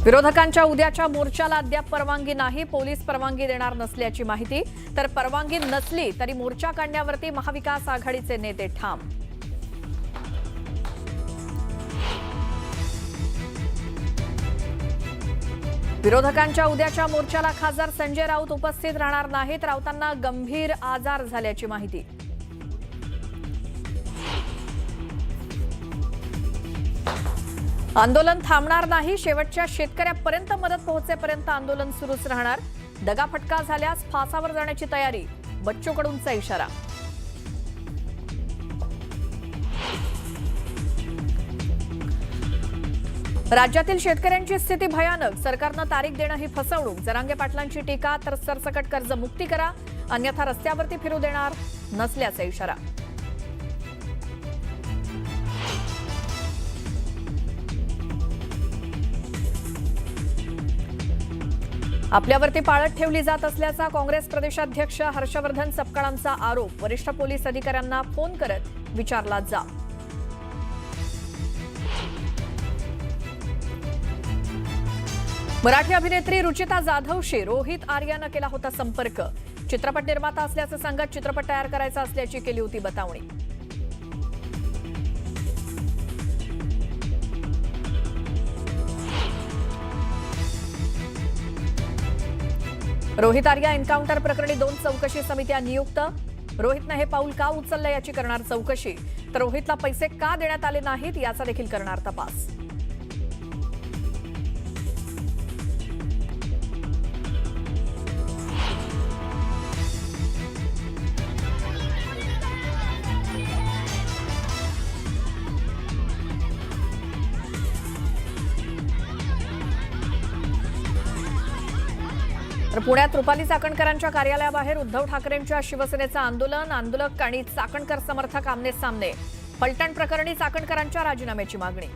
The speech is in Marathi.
विरोधकांच्या उद्याच्या मोर्चाला अद्याप परवानगी नाही, पोलीस परवानगी देणार नसल्याची माहिती। तर परवानगी नसली तरी मोर्चा काढण्यावरती महाविकास आघाडीचे नेते ठाम। विरोधकांच्या उद्याच्या मोर्चाला खासदार संजय राऊत उपस्थित राहणार नाहीत, राऊतांना गंभीर आजार झाल्याची माहिती। आंदोलन थांबणार नाही, शेवटच्या शेतकऱ्यापर्यंत मदत पोहोचेपर्यंत आंदोलन सुरूच राहणार। दगाफटका झाल्यास फासावर जाण्याची तयारी, बच्चू कडूंचा इशारा। राज्यातील शेतकऱ्यांची स्थिती भयानक, सरकारनं तारीख देणं ही फसवणूक। जरांगे पाटलांची टीका, तर सरसकट कर्जमुक्ती करा अन्यथा रस्त्यावरती फिरू देणार नसल्याचा इशारा। आपल्यावरती पाळत ठेवली जात असल्याचा काँग्रेस प्रदेशाध्यक्ष हर्षवर्धन सपकाळांचा आरोप। वरिष्ठ पोलीस अधिकाऱ्यांना फोन करत विचारला जा। मराठी अभिनेत्री रुचिता जाधवशी रोहित आर्यानं केला होता संपर्क। चित्रपट निर्माता असल्याचं सांगत चित्रपट तयार करायचा असल्याची केली होती बतावणी। रोहित आर्या एन्काउंटर प्रकरणी 2 चौकशी समित्या नियुक्त। रोहितनं हे पाऊल का उचललं याची करणार चौकशी, तर रोहितला पैसे का देण्यात आले नाहीत याचा देखील करणार तपास। तर पुण्यात रुपाली चाकणकरांच्या कार्यालयाबाहेर उद्धव ठाकरेंच्या शिवसेनेचं आंदोलन। आंदोलक आणि चाकणकर समर्थक आमने सामने। पलटण प्रकरणी चाकणकरांच्या राजीनाम्याची मागणी।